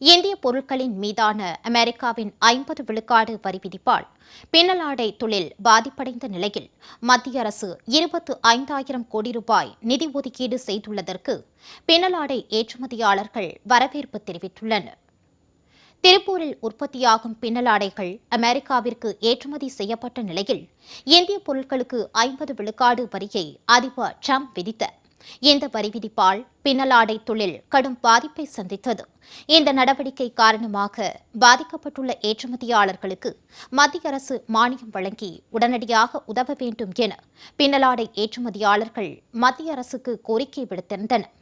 இந்திய பொருட்களின் மீதான அமெரிக்காவின் 50 விழுக்காடு வரி விதிப்பால் பின்னலாடை தொழில் பாதிப்படைந்த நிலையில் மத்திய அரசு 25,000 கோடி ரூபாய் நிதி ஒதுக்கீடு செய்துள்ளதற்கு பின்னலாடை ஏற்றுமதியாளர்கள் வரவேற்பு தெரிவித்துள்ளனர். திருப்பூரில் உற்பத்தியாகும் பின்னலாடைகள் அமெரிக்காவிற்கு ஏற்றுமதி செய்யப்பட்ட நிலையில் இந்திய பொருட்களுக்கு 50 விழுக்காடு வரியை அதிபர் டிரம்ப் விதித்தார். இந்த வரி விதிப்பால் பின்னலாடை தொழில் கடும் பாதிப்பை சந்தித்தது. இந்த நடவடிக்கை காரணமாக பாதிக்கப்பட்டுள்ள ஏற்றுமதியாளர்களுக்கு மத்திய அரசு மானியம் வழங்கி உடனடியாக உதவ வேண்டும் என பின்னலாடை ஏற்றுமதியாளர்கள் மத்திய அரசுக்கு கோரிக்கை விடுத்திருந்தனர்.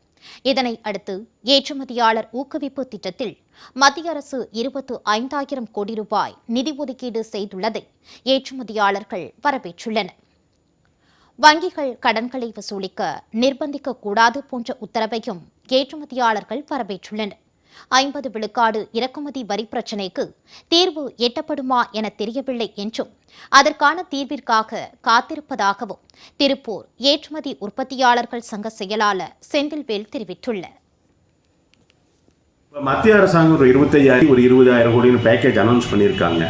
இதனை அடுத்து ஏற்றுமதியாளர் ஊக்குவிப்பு திட்டத்தில் மத்திய அரசு 25,000 கோடி ரூபாய் நிதி ஒதுக்கீடு செய்துள்ளதை ஏற்றுமதியாளர்கள் வரவேற்றுள்ளனர். வங்கிகள் கடன்களை வசூலிக்க நிர்பந்திக்கக்கூடாது போன்ற உத்தரவையும் ஏற்றுமதியாளர்கள் வரவேற்றுள்ளனர். 50 விழுக்காடு இறக்குமதி வரி பிரச்சினைக்கு தீர்வு எட்டப்படுமா என தெரியவில்லை என்றும் அதற்கான தீர்விற்காக காத்திருப்பதாகவும் திருப்பூர் ஏற்றுமதி உற்பத்தியாளர்கள் சங்க செயலாளர் செந்தில்வேல் தெரிவித்துள்ளார். மத்திய அரசாங்கம் ஒரு 20,000 கோடி பேக்கேஜ் அனௌன்ஸ் பண்ணியிருக்காங்க.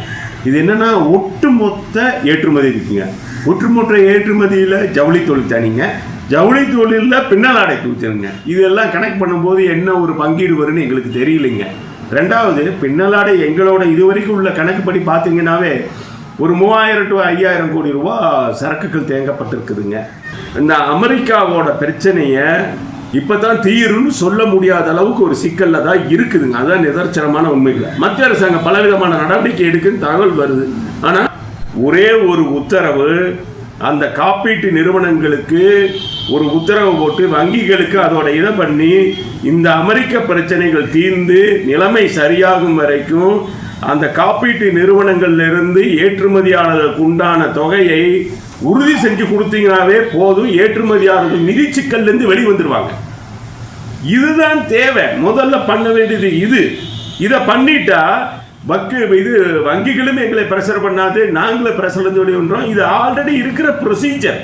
இது என்னன்னா ஒட்டுமொத்த ஏற்றுமதி இருக்குங்க. ஒட்டுமொத்த ஏற்றுமதியில் ஜவுளி தொழில் தனிங்க, ஜவுளி தொழிலில் பின்னலாடை தொழிற்சிருங்க. இதெல்லாம் கனெக்ட் பண்ணும்போது என்ன ஒரு பங்கீடு வரும்னு எங்களுக்கு தெரியலைங்க. ரெண்டாவது, பின்னலாடை எங்களோட இதுவரைக்கும் உள்ள கணக்குப்படி பார்த்தீங்கன்னாவே ஒரு 3,000 to 5,000 கோடி ரூபா சரக்குகள் தேங்கப்பட்டிருக்குதுங்க. இந்த அமெரிக்காவோட பிரச்சனையை இப்போ தான் தீருன்னு சொல்ல முடியாத அளவுக்கு ஒரு சிக்கலில் தான் இருக்குதுங்க. அதுதான் நிதர்சனமான உண்மைகள். மத்திய அரசாங்கம் பலவிதமான நடவடிக்கை எடுக்குன்னு தகவல் வருது. ஆனால் ஒரே ஒரு உத்தரவு, அந்த காப்பீட்டு நிறுவனங்களுக்கு ஒரு உத்தரவு போட்டு வங்கிகளுக்கு அதோட இதை பண்ணி இந்த அமெரிக்க பிரச்சனைகள் தீர்ந்து நிலைமை சரியாகும் வரைக்கும் அந்த காப்பீட்டு நிறுவனங்கள்லிருந்து ஏற்றுமதியாளர்களுக்கு உண்டான தொகையை உறுதி செஞ்சு கொடுத்தீங்கன்னாவே போதும். ஏற்றுமதியாளர்கள் நிதி சிக்கல்லேருந்து வெளிவந்துருவாங்க. இதுதான் தேவை. முதல்ல பண்ண வேண்டியது இதை பண்ணிட்டா வங்கிகளும் எங்களை பிரஷர் பண்ணாது, நாங்களே பிரஷர்லேருந்து வெளிவந்துடும். இது ஆல்ரெடி இருக்கிற ப்ரொசீஜர்.